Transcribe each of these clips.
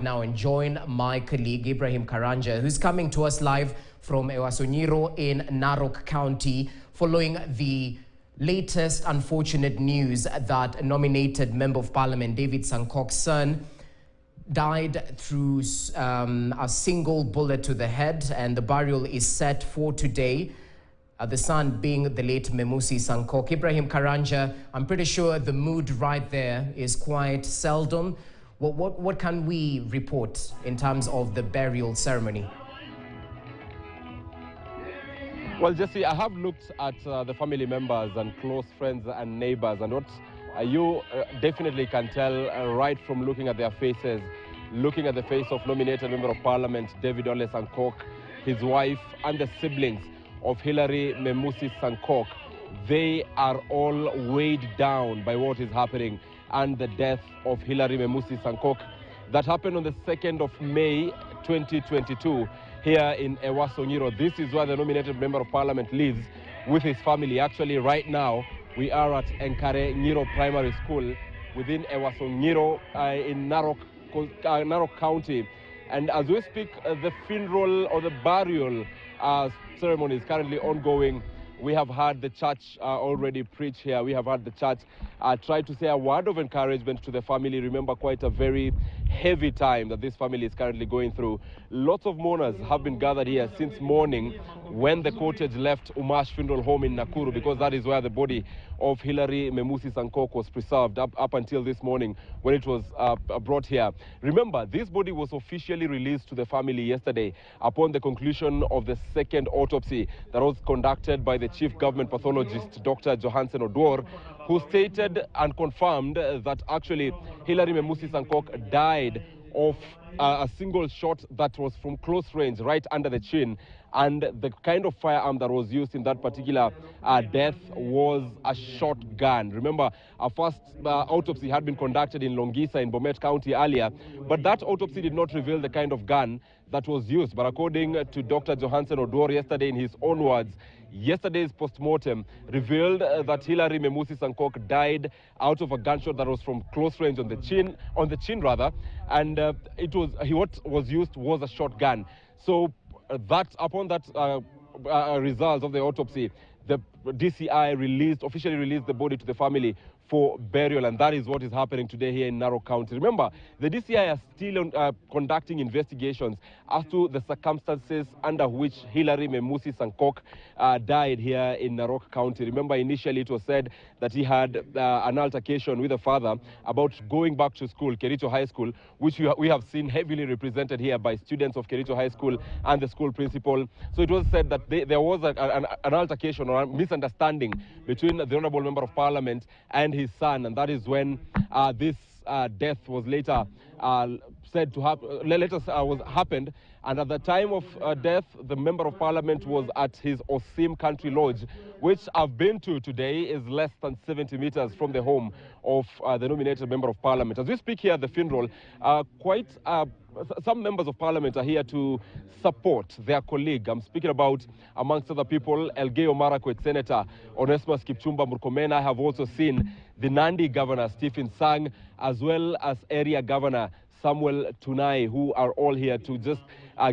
Now and join my colleague Ibrahim Karanja, who's coming to us live from Ewasonyiro in Narok County, following the latest unfortunate news that nominated Member of Parliament David Sankok's son died through a single bullet to the head, and the burial is set for today. The son being the late Memusi Sankok. Ibrahim Karanja, I'm pretty sure the mood right there is quite seldom. What can we report in terms of the burial ceremony? Well, Jesse, I have looked at the family members and close friends and neighbors, and what you definitely can tell right from looking at their faces, looking at the face of nominated Member of Parliament David Ole Sankok, his wife, and the siblings of Hilary Memusi Sankok. They are all weighed down by what is happening and the death of Hilary Memusi Sankok that happened on the 2nd of May 2022 here in Ewasonyiro. This is where the nominated Member of Parliament lives with his family. Actually, right now, we are at Enkare Nyiro Primary School within Ewasonyiro in Narok County. And as we speak, the funeral or the burial ceremony is currently ongoing. We have had the church already preach here. We have had the church try to say a word of encouragement to the family. Remember, quite a very heavy time that this family is currently going through. Lots of mourners have been gathered here since morning when the cortege left Umash Funeral Home in Nakuru, because that is where the body of Hilary Memusi Sankok was preserved up until this morning when it was brought here. Remember, this body was officially released to the family yesterday upon the conclusion of the second autopsy that was conducted by the Chief Government Pathologist, Dr. Johansen Odwor, who stated and confirmed that actually Hilary Memusi Sankok died of a single shot that was from close range, right under the chin. And the kind of firearm that was used in that particular death was a shotgun. Remember, our first autopsy had been conducted in Longisa in Bomet County earlier, but that autopsy did not reveal the kind of gun that was used. But according to Dr. Johansen Odwor yesterday, in his own words, yesterday's postmortem revealed that Hilary Memusi Sankok died out of a gunshot that was from close range on the chin, and what was used was a shotgun. So upon that results of the autopsy, the DCI officially released the body to the family for burial, and that is what is happening today here in Narok County. Remember, the DCI are still conducting investigations as to the circumstances under which Hilary Memusi Sankok died here in Narok County. Remember, initially it was said that he had an altercation with the father about going back to school, Kericho High School, which we have seen heavily represented here by students of Kericho High School and the school principal. So it was said that there was an altercation or a misunderstanding between the Honourable Member of Parliament and his son, and that is when this death was later said to happened. And at the time of death, the Member of Parliament was at his Osim Country Lodge, which I've been to today, is less than 70 meters from the home of the nominated Member of Parliament. As we speak here at the funeral, some members of Parliament are here to support their colleague. I'm speaking about, amongst other people, Elgeyo Marakwet Senator Onesmus Kipchumba Murkomen. I have also seen the Nandi Governor Stephen Sang, as well as Area Governor Samuel Tunai, who are all here to just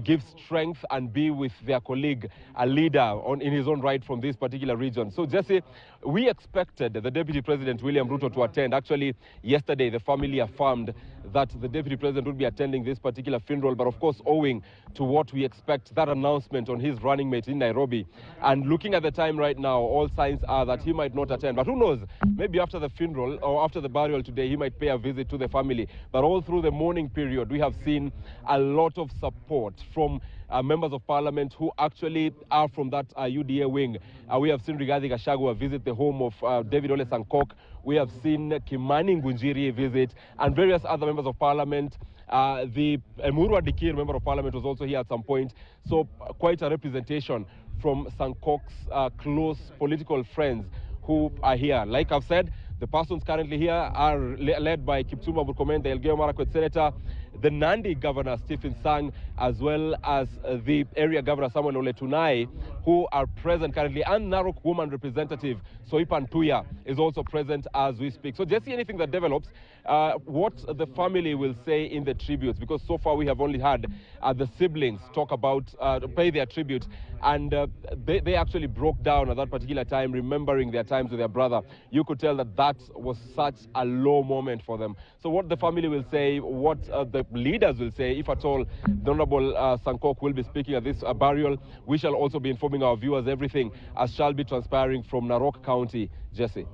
give strength and be with their colleague, a leader in his own right from this particular region. So, Jesse, we expected the Deputy President William Ruto to attend. Actually, yesterday, the family affirmed that the Deputy President would be attending this particular funeral, but of course, owing to what we expect, that announcement on his running mate in Nairobi, and looking at the time right now, all signs are that he might not attend. But who knows, maybe after the funeral or after the burial today, he might pay a visit to the family. But all through the morning period, we have seen a lot of support from members of Parliament who actually are from that UDA wing. We have seen Rigathi Gachagua visit the home of David Ole Sankok. We have seen Kimani Ngunjiri visit, and various other members of Parliament. The Emurua Dikir Member of Parliament was also here at some point. So quite a representation from Sankok's close political friends who are here. Like I've said, the persons currently here are led by Kipchumba Murkomen, the Elgeyo Marakwet Senator, the Nandi Governor, Stephen Sang, as well as the area Governor, Samuel Oletunai, who are present currently, and Narok Woman Representative, Soipan Tuya, is also present as we speak. So, Jesse, anything that develops, what the family will say in the tributes, because so far we have only had the siblings talk about, pay their tribute, and they actually broke down at that particular time, remembering their times with their brother. You could tell that that was such a low moment for them. So what the family will say, what the leaders will say, if at all the Honorable Sankok will be speaking at this burial, we shall also be informing our viewers everything as shall be transpiring from Narok County. Jesse.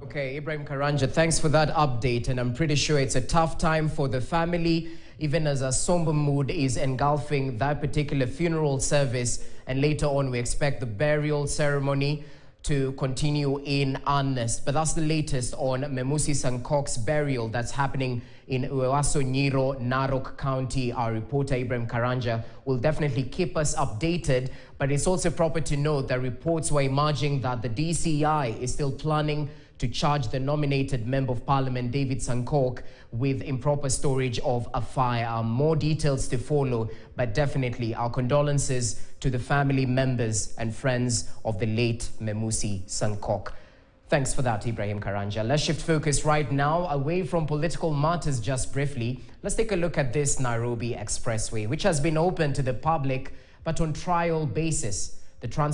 Okay, Ibrahim Karanja, thanks for that update. And I'm pretty sure it's a tough time for the family, even as a somber mood is engulfing that particular funeral service. And later on, we expect the burial ceremony to continue in earnest. But that's the latest on Memusi Sankok's burial that's happening in Uewasonyiro, Narok County. Our reporter Ibrahim Karanja will definitely keep us updated. But it's also proper to note that reports were emerging that the DCI is still planning to charge the nominated Member of Parliament, David Sankok, with improper storage of a firearm. More details to follow, but definitely our condolences to the family members and friends of the late Memusi Sankok. Thanks for that, Ibrahim Karanja. Let's shift focus right now away from political matters just briefly. Let's take a look at this Nairobi Expressway, which has been open to the public, but on trial basis. The transport